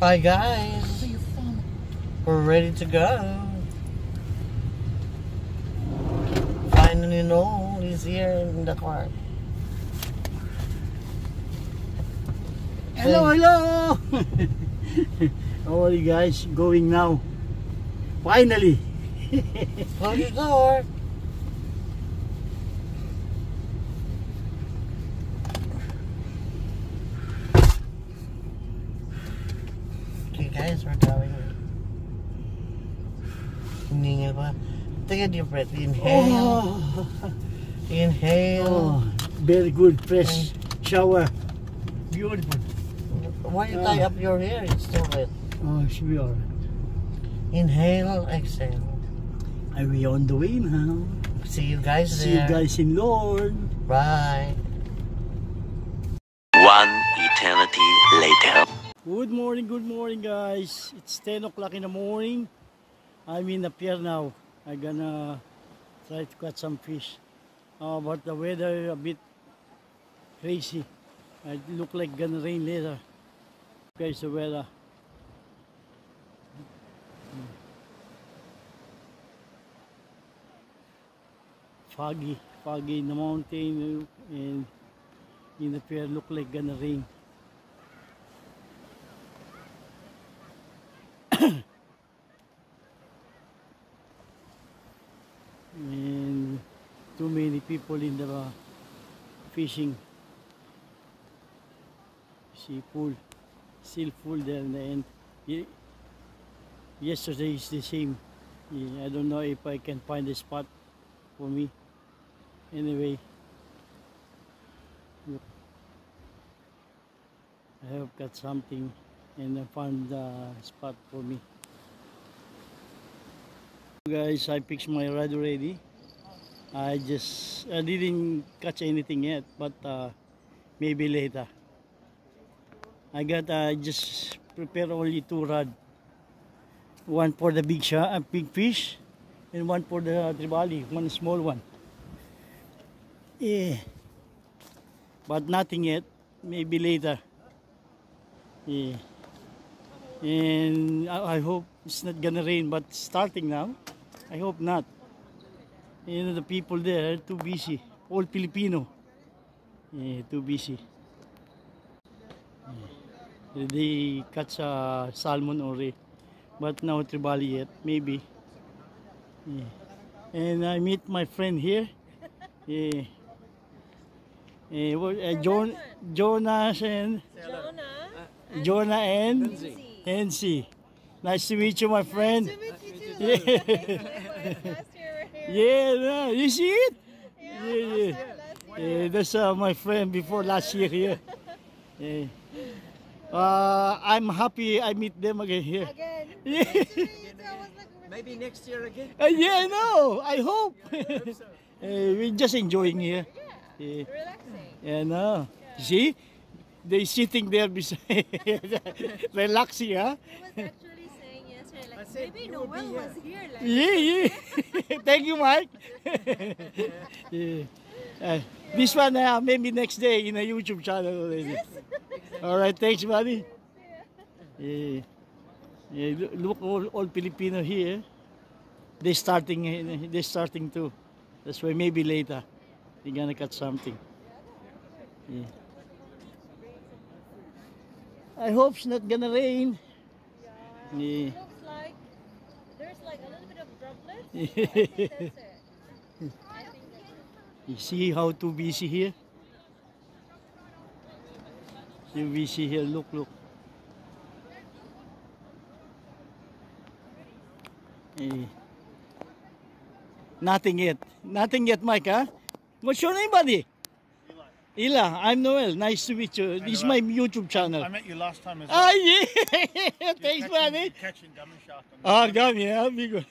Hi guys, we're ready to go. Finally, Noel is here in the car. Hello, hello! How are you guys going now? Finally! Close your door. Okay guys, we're going. Hiningal pa. Take a deep breath. Inhale. Oh, Inhale. very good, fresh shower. Beautiful. Why you tie up your hair? It's still wet. Oh, should be alright. Inhale, exhale. Are we on the way now? See you guys See there. you guys in Lord. Bye. One eternity later. Good morning guys. It's 10 o'clock in the morning. I'm in the pier now. I'm gonna try to catch some fish. But the weather a bit crazy. It look like gonna rain later. Guys, the weather. Foggy in the mountain, and in the pier look like gonna rain. And too many people in the fishing. See, pool still full there in the end. Yesterday is the same. I don't know if I can find a spot for me. Anyway, look, I have got something and I found a spot for me. Guys, I fixed my rod already. I didn't catch anything yet, but maybe later. I just prepared only 2 rods. One for the big fish, and one for the trevally, one small one. Yeah, but nothing yet. Maybe later. Yeah, and I hope it's not gonna rain. But starting now, I hope not. You know, the people there are too busy. All Filipino. Yeah, too busy. Yeah. They catch salmon already, but no trevally yet. Maybe. Yeah. And I meet my friend here. Yeah. Jonas and Jonah and Hensi. Nice to meet you, my friend. Nice to meet you too. Yeah. Last year we're here. Yeah, no, you see it? Yeah, Yeah. last year. Yeah, that's my friend before last year here. Yeah. I'm happy I meet them again here. Again. Yeah. Nice to meet you too. I was like, Maybe next year again. Yeah, I know. I hope. We're just enjoying here. Yeah. relaxing. Yeah, no. See? They sitting there beside, relaxing, huh? He was actually saying yesterday, like, said maybe you will be Noel here. was here. Like, Yeah. Thank you, Mike. Yeah. This one, maybe next day in a YouTube channel already. All right, thanks, buddy. Yeah. Yeah, look, all Filipino here. They're starting too. That's why maybe later they're gonna catch something. Yeah. I hope it's not gonna rain. Yeah. looks like there's like a little bit of droplets. I think that's it. I think that's it. You see how too busy here? Too busy here. Look. Eh. Nothing yet, Mike, huh? What's your name, buddy? Ila, I'm Noel. Nice to meet you. This is my YouTube channel. I met you last time as well. Ah, yeah. Thanks, buddy. Catching gammon shark. Oh, damn, yeah. Be good.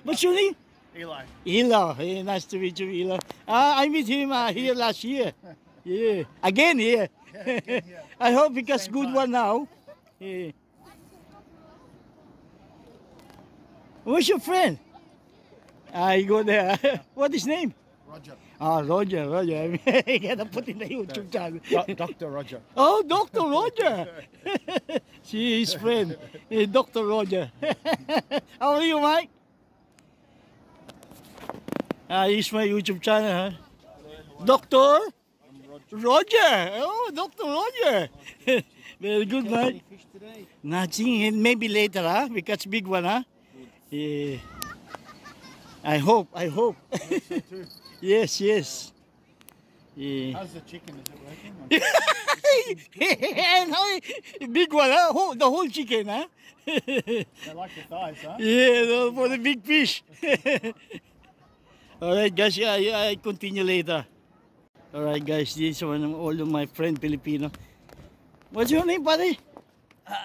What's your name? Eli. Ila. Hey, nice to meet you, Ila. I met him here last year. Yeah. Again here. I hope he gets good one now. Yeah. Where's your friend? You go there. What is his name? Roger. Roger. I gotta put in the YouTube channel. Dr. Roger. Oh, Dr. Roger. She is friend, Dr. Roger. How are you, Mike? He's my YouTube channel, huh? Doctor Roger. Oh, Dr. Roger. Very good, Mike. Fish today. Nothing. Maybe later, huh? We catch big one, huh? Yeah. I hope. Yes. Yeah. How's the chicken? Is it working? And big one, huh? The whole chicken, huh? They like the thighs, huh? Yeah, for the big fish. Alright, guys, I continue later. Alright, guys, this is one of all of my friend Filipino. What's your name, buddy?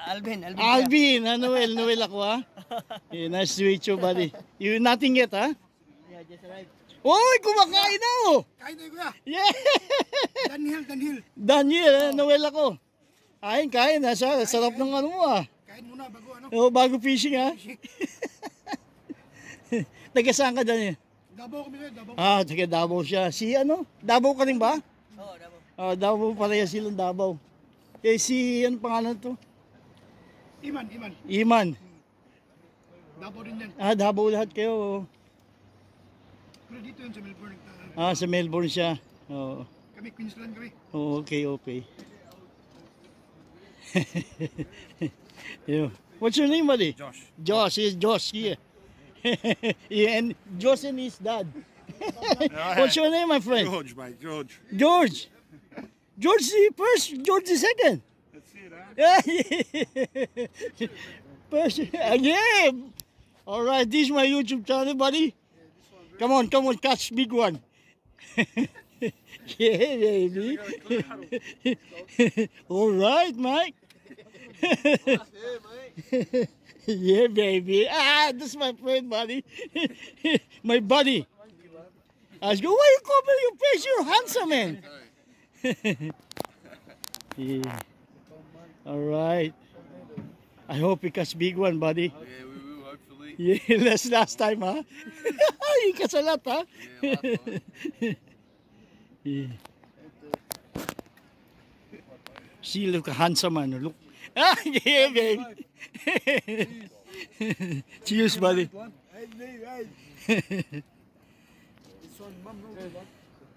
Alvin. Alvin, Noel ako, ha? Yeah, nice to meet you, buddy. You nothing yet, ha? Yeah, just arrived. Oy, kumakain na, oh! Kain na kuya. Yeah! Daniel. Daniel, Noel ako. Kain, ha? Sarap ng ano mo, ha? Kain muna bago ano. Oh, bago fishing, ha? Taga saan ka, Daniel? Davao kami Davao. Taga Davao siya. Si ano? Davao ka rin ba? Oo, dabo. Davao, pareha silang Davao. Si, ano pangalan to? Iman. Davao din yan. Davao lahat kayo. Pero dito yun sa Melbourne. Sa Melbourne siya. Oo. Kami Queensland kami. Oh, okay. Yeah. What's your name, buddy? Josh. Josh. Is Josh here. Yeah, and Josh and his dad. What's your name, my friend? George, mate. George. George. George the first, George the second. That's it, huh? Yeah. First, yeah. All right, this is my YouTube channel, buddy. Come on, catch big one. Yeah, baby. All right, Mike. Yeah, baby. That's my friend, buddy. My buddy. I was going, why you cover your face? You're handsome, man. Yeah. All right. I hope you catch big one, buddy. Yeah, we will, hopefully. Yeah, last time, huh? You catch a lot, huh? Yeah, last time. Yeah. She look handsome, man. Look. Yeah, baby. Cheers, buddy.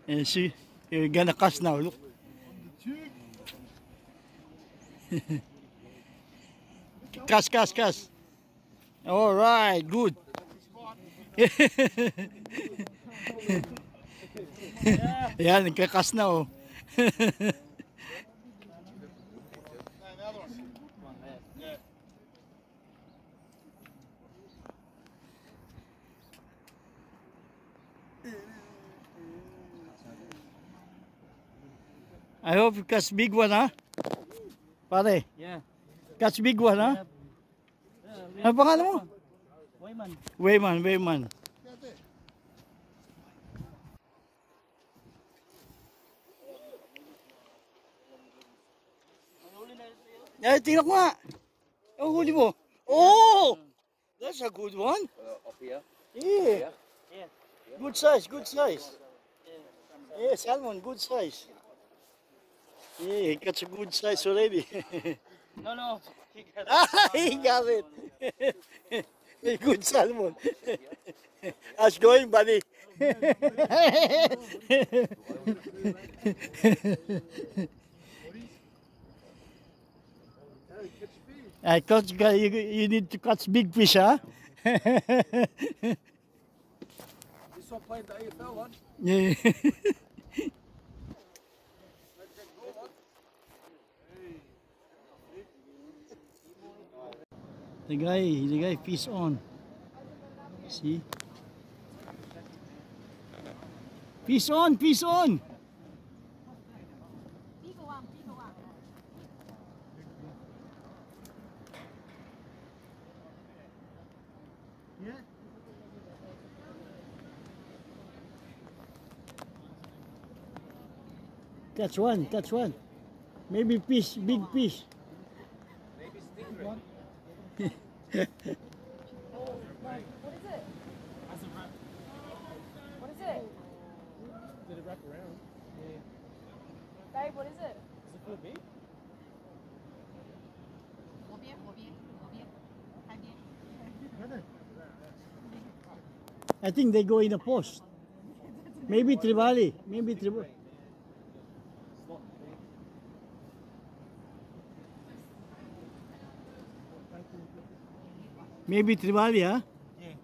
And see, you're gonna cast now. Look. Cast. All right, good. Yan, nagkakas na, oh. I hope you catch big one, huh? Pare, Yeah. catch big one, huh? Ano pangalan mo? Wayman. Tingnan ko nga. Oh, huli mo. Oh! That's a good one. Off here. Yeah. Good size. Yeah, salmon, good size. Yeah, he got a good size already. No. He got it. Good salmon. How's it going, buddy? I thought you need to catch big fish, huh? This one played the AFL one. Yeah. The guy fish on. See? Fish on. Catch one. Maybe fish, big fish. What is it? What is it? Did it wrap around? Babe, what is it? Is it for me? I think they go in a post. Maybe Trivali. Maybe Trivali. Maybe Trivali, huh? Yeah.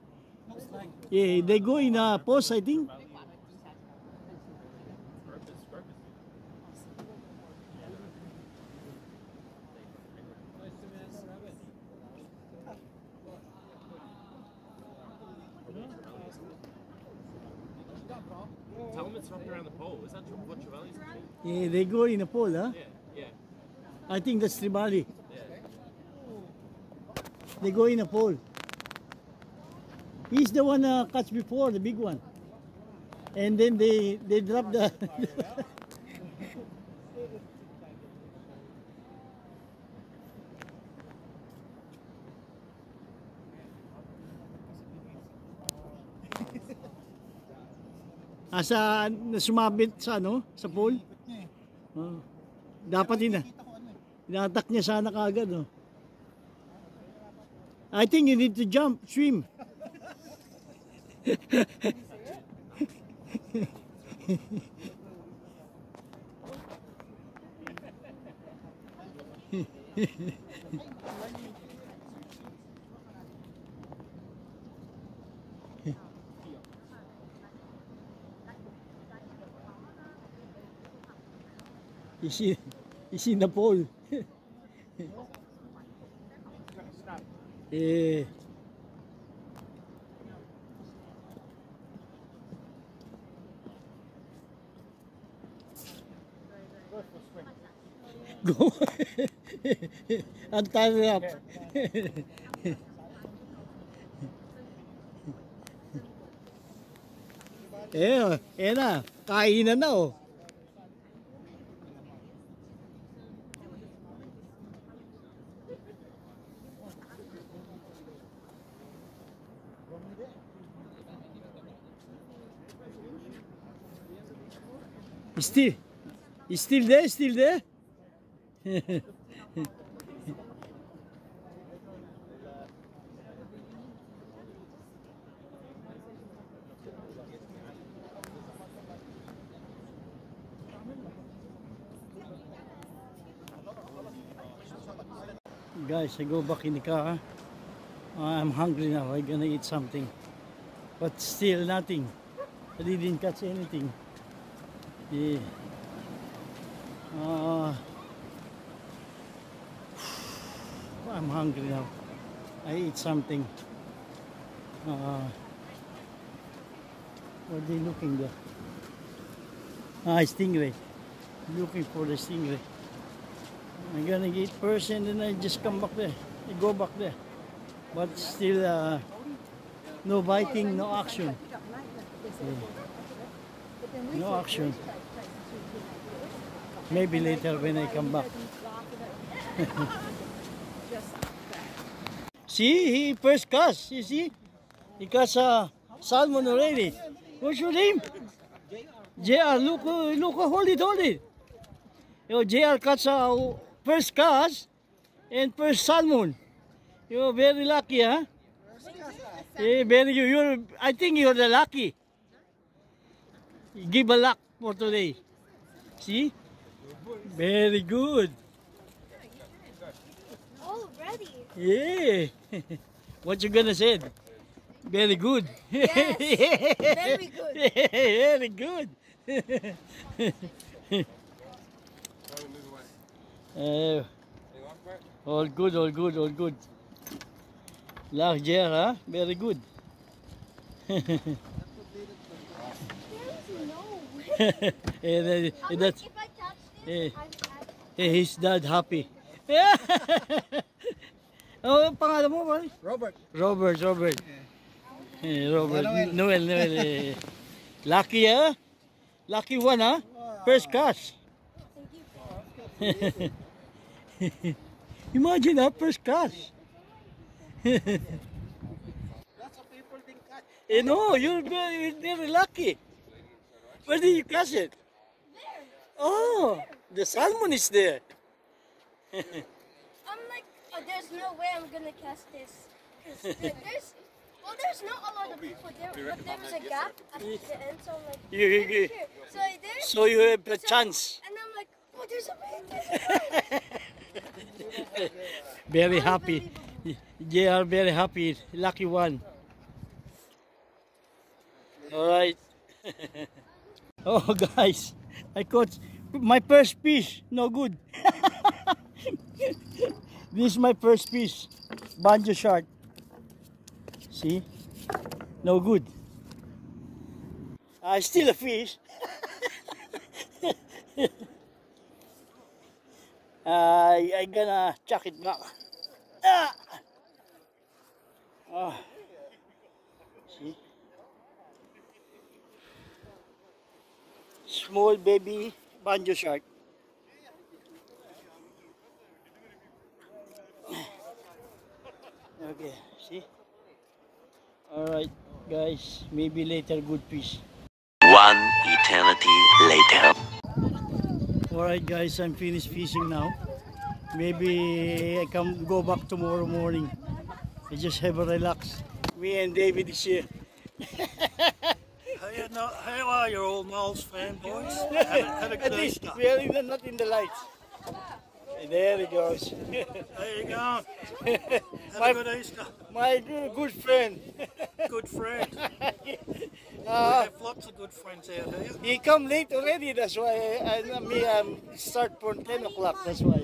Looks like. Yeah, they go in a post, I think. Tell them it's wrapped around the pole. Is that what Trevali's doing? Yeah, they go in a pole, huh? Yeah. I think that's Tribali. They go in a pole. He's the one catch before, the big one. And then they drop the... Asa sumabit sa ano, sa pole. Oh. Dapat inatak niya sana kaagad, no. I think you need to jump, swim. He's in the pole. Eh. Go. Antarap. Na. Kainan na, oh. Still there, still there. Guys, I go back in the car. I'm hungry now. I'm gonna eat something, but still nothing. I didn't catch anything. Yeah. I'm hungry now. I eat something. What are they looking there? Stingray. Looking for the stingray. I'm gonna eat first and then I just come back there. I go back there. But still no biting, no action. Yeah. No action. Maybe later when I come back. See, he first cast, you see? He cast salmon already. What's your name? JR, look, hold it. Yo, JR catch first cast and first salmon. You're very lucky, huh? Yeah, very good. I think you're the lucky. Give a luck for today. See? Very good. Already? Yeah. What you gonna say? Very good. Yes. Very good. Very good. All good. Last year, huh? Very good. There is no way. That's, If I catch this, he's that happy. Oh, pangalan mo, pare? Robert. Robert. Noel. Lucky, huh? Lucky one, huh? First catch. Imagine, huh? First catch. Lots of people think catch. No, you're very lucky. Where did you catch it? there. Oh, the salmon is there. I'm like, oh, there's no way I'm gonna catch this. 'Cause there's Well, there's not a lot of people there, but there was a gap at the end, so I'm like, You- so I did, So you have a chance. and I'm like, oh, there's a man. Very happy. They are very happy. Lucky one. All right. Oh, guys, I caught my first fish. No good. This is my first fish. Banjo shark. See? No good. Still a fish. I gonna chuck it back. See? Small baby banjo shark. Okay, see? Alright, guys, maybe later good fish. One eternity later. Alright, guys, I'm finished fishing now. Maybe I can go back tomorrow morning. I just have a relax. Me and David is here. How are you all, Miles fanboys? Have a At good least Easter. we are not in the lights. There he goes. There you go. Have My- a good Easter. My good friend. Good friend. We Uh, have lots of good friends out here. he come late already, that's why me start for 10 o'clock, that's why.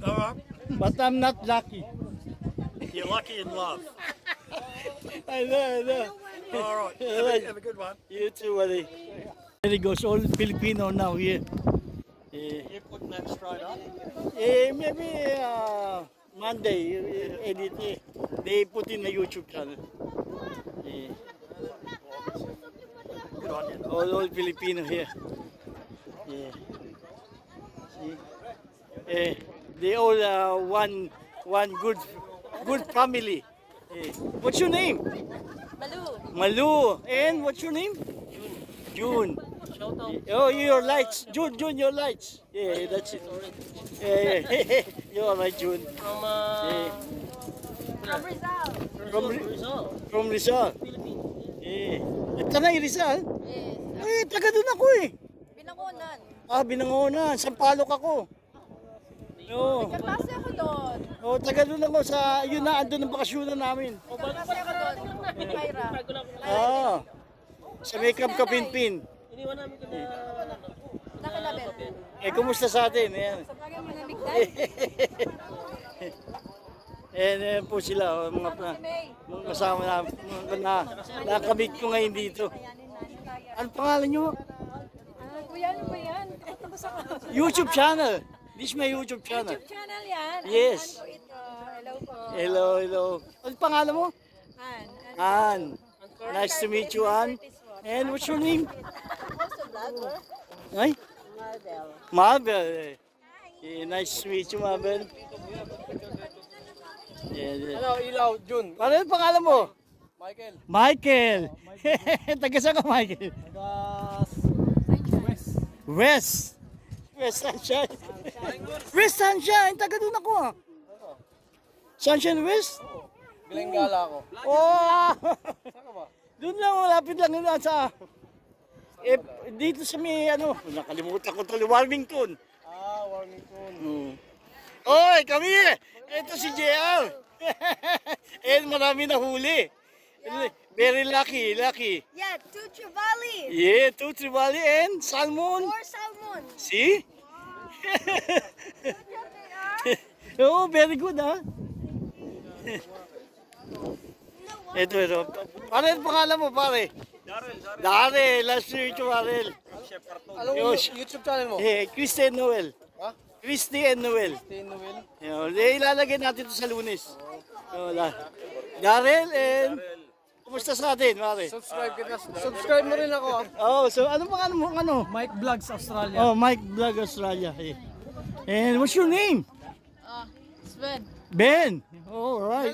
All right. But I'm not lucky. You're lucky in love. I know. All right. Have a good one. You too, buddy. There he goes, all Filipino now here. You're putting that straight up. Maybe Monday, edit they put in a YouTube channel. Good on you. All Filipino here. Yeah. See? They all one good family. What's your name? Malu. Malu. And what's your name? June. Oh, your lights. June, your lights. Yeah, that's it. Yeah. You're all right, June. From Rizal. From Rizal. Yeah. Tanay Rizal? Yes. Taga doon ako eh. Binangonan. Binangonan. Sampalok ako. Oo. Kasi ako doon. Taga doon ako sa, yun na, andun ang bakasyonan namin. Kasi ako doon. Mayra. Sa Makeup Kapinpin. Nakalabel. Kumusta sa atin? Ayan. Sa bagay mo na bigday. Ayan po sila, mga kasama na nakamit ko ngayon dito. Ano pangalan nyo? Kuya, ano ba yan? YouTube channel. This is my YouTube channel. YouTube channel yan. Yes. Ano po ito? Hello po. Hello. Ano pangalan mo? Han. Ann. Nice to meet you, Ann. And what's your name? Also vlogger. Ay? Mabel. Yeah, nice to meet you, Mabel. Hello, Ilaw, June. Ano yung pangalan mo? Michael. Michael. Taga saan ka, Michael? West. West Sunshine. West Sunshine. Taga doon ako ah. Sunshine West? Bilenggala ako. Oh! Doon lang, malapit lang yun sa... dito sa may nakalimutan ko ito, Warmington. Warmington. Oy, kami! Ito si JL. Marami na huli. Very lucky. Yeah, two trevally. Yeah, 2 trevally and salmon. 4 salmon. See? Oh, very good, ha? Ito. Pare, ang pangalan mo, pare? Darrell. Last year ito, Darrell. Anong YouTube channel mo? Christian Noel. Ha? Christian Noel. Noel. Ilalagay natin ito sa Lunes. Darrell and... Kumusta sa atin, pare? Subscribe mo rin ako. So anong pangalan mo? Mike Vlogs Australia. Oh, Mike Vlog Australia. And what's your name? Sven. Ben. All right.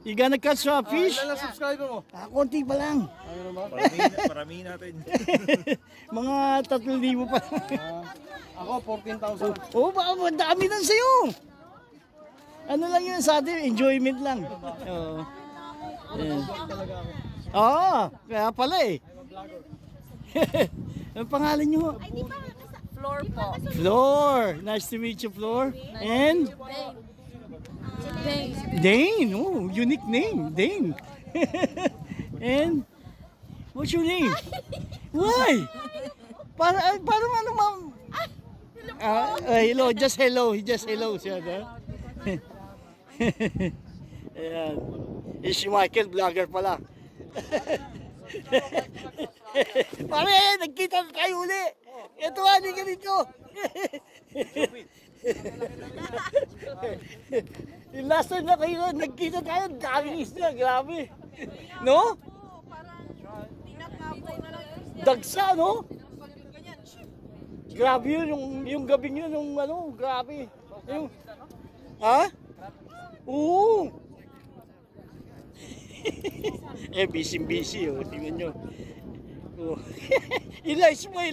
You gonna catch a fish? Ilan ang subscriber mo? Konti pa lang. Paramihin natin. Mga 3,000 pa. Ako, 14,000. Oh, dami lang sa'yo. Ano lang yun sa atin, enjoyment lang. Kaya pala eh. Ang pangalan nyo? Floor po. Flor. Nice to meet you, Flor. And? Dane. Oh, unique name. Dane. And? What's your name? Why? Parang ano, ma'am? Hello. Just hello. Just hello siya. Ayan. Si Michael, vlogger pala. Pare, nagkita tayo uli. Ito, hindi ka dito. Yung last time na kayo, nagkita tayo, daming isda, grabe. No? Dagsa, no? Grabe yun, yung gabing yun, yung ano, grabe. Yung, ha? Oo. Busy, oh. Tingnan nyo. Oh. Ilash mo.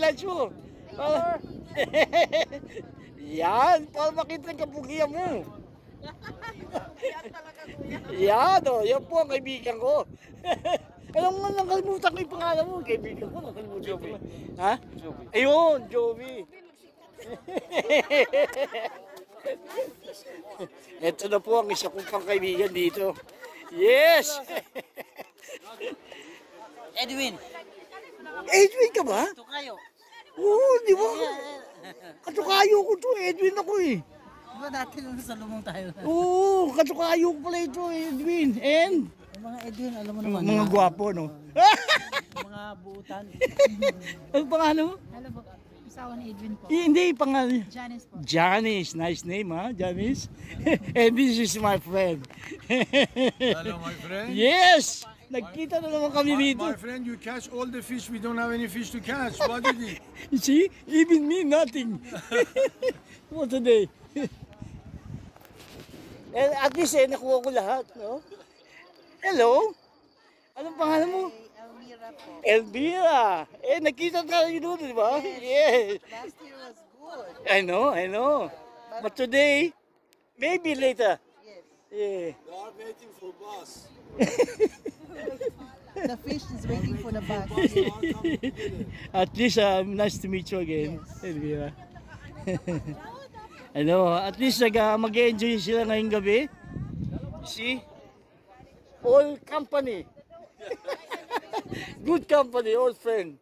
Yan, para makita ang kapugian mo. Yan, oh. Yan po ang kaibigan ko. Alam mo, nakalimutan ko yung pangalan mo. Kaibigan ko, nakalimutan ko. Ha? Ayun, Joey. Ito na po ang isa kong pang kaibigan dito. Yes! Edwin. Edwin ka ba? Tukayo. Oo, di ba? Katukayo ko to, Edwin ako eh. Di ba dati nung sa lumong tayo? Oo, katukayo ko pala ito, Edwin. And? Yung mga Edwin, alam mo naman. Mga gwapo, no? Mga buutan. Ang pangalan mo? Hello po. Isawa ni Edwin po. Hindi, pangalan. Janice po. Janice, nice name, ha? Janice. And this is my friend. Hello, my friend. Yes! Nagkita na naman kami dito. My friend, you catch all the fish. We don't have any fish to catch. What did you? You see? Even me, nothing. What a day. And at least, nakuha ko lahat, no? Hello? Anong pangalan mo? Elmira po. Elvira. Nakita tayo doon, di ba? Yes. Last year was good. I know. But today, maybe later. Yes. Yeah. They are waiting for bus. The fish is waiting for the bus. At least, nice to meet you again, Elvira. At least mag-enjoy sila ngayong gabi. See? All company. Good company, old friend.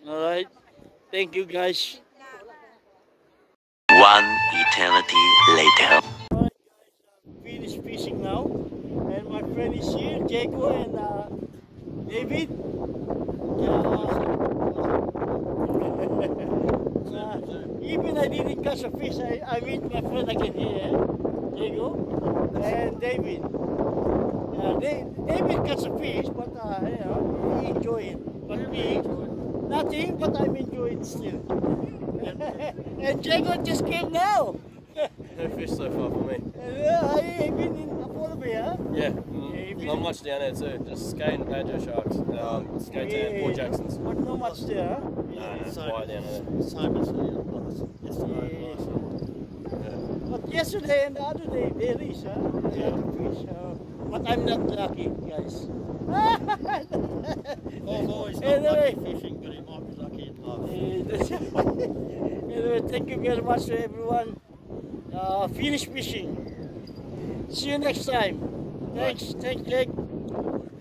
Alright. Thank you, guys. One eternity later. Finish fishing now. And my friend is here, Jaco and David. Even I didn't catch a fish, I meet my friend again here, Jaco and David. David catch a fish, but he enjoy it. But me, nothing, but I'm enjoying it still. And Jaco just came now. No fish so far for me. I've been in Apollo Bay, huh? Yeah, been- not much down there too. Just skate and badger sharks. Skate to Port Jackson's. But not much there, huh? No, it's quiet down there. But yesterday and the other day, there is, huh? There are fish, but I'm not lucky, guys. Although it's not lucky fishing, but he might be lucky in love. Anyway, thank you very much to everyone. Finish fishing. See you next time. Thanks, Jake.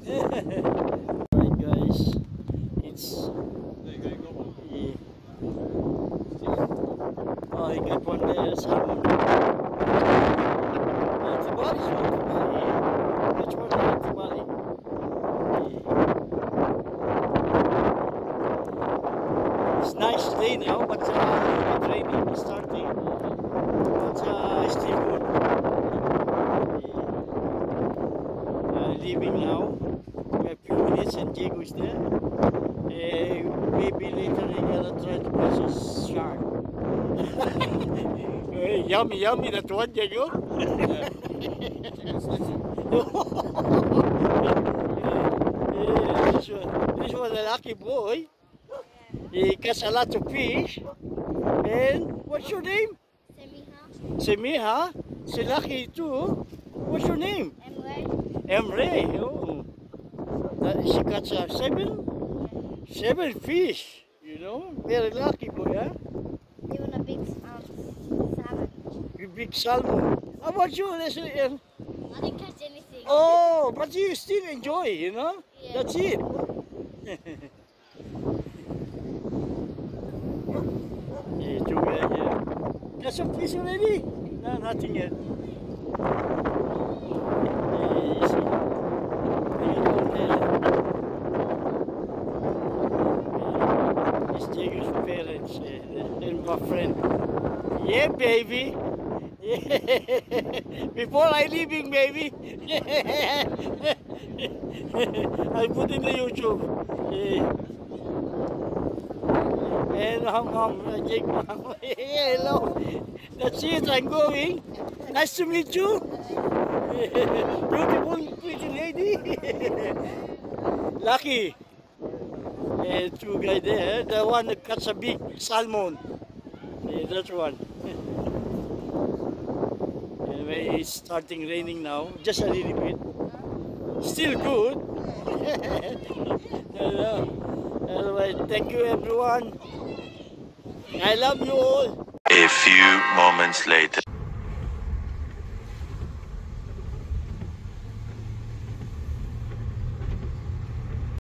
Alright, guys. It's. Yeah. Oh, you got one there. Salmon. Tibali's one. Tibali. Which one is Tibali? It's nice day now, but it's raining. It's starting. But it's still good. Leaving now. We have a few minutes and Diego is there. Maybe later they're gonna try to catch a shark. Yummy, that one, Diego. This was a lucky boy. He catch a lot of fish. And what's your name? Semiha. She's lucky too. What's your name? Emre. Emre. Oh. She got 7 fish. You know, very lucky boy, huh? Even a big salmon. You big salmon. How about you, Leslie? I didn't catch anything. Oh, but you still enjoy, you know? Yeah. That's it. Yeah, two guys here. Got some fish already? No, nothing yet. Easy. There you go, there. It's Diego's parents and my friend. Yeah, baby. Yeah. Before I leaving, baby. I put in the YouTube. Yeah. And mom, Jake, mom. Hello. That's it, I'm going. Nice to meet you. Beautiful, pretty lady. Lucky. And two guys there. The one that cuts a big salmon. Yeah, that's one. Anyway, it's starting raining now. Just a little bit. Still good. Anyway, thank you everyone. I love you all. A few moments later.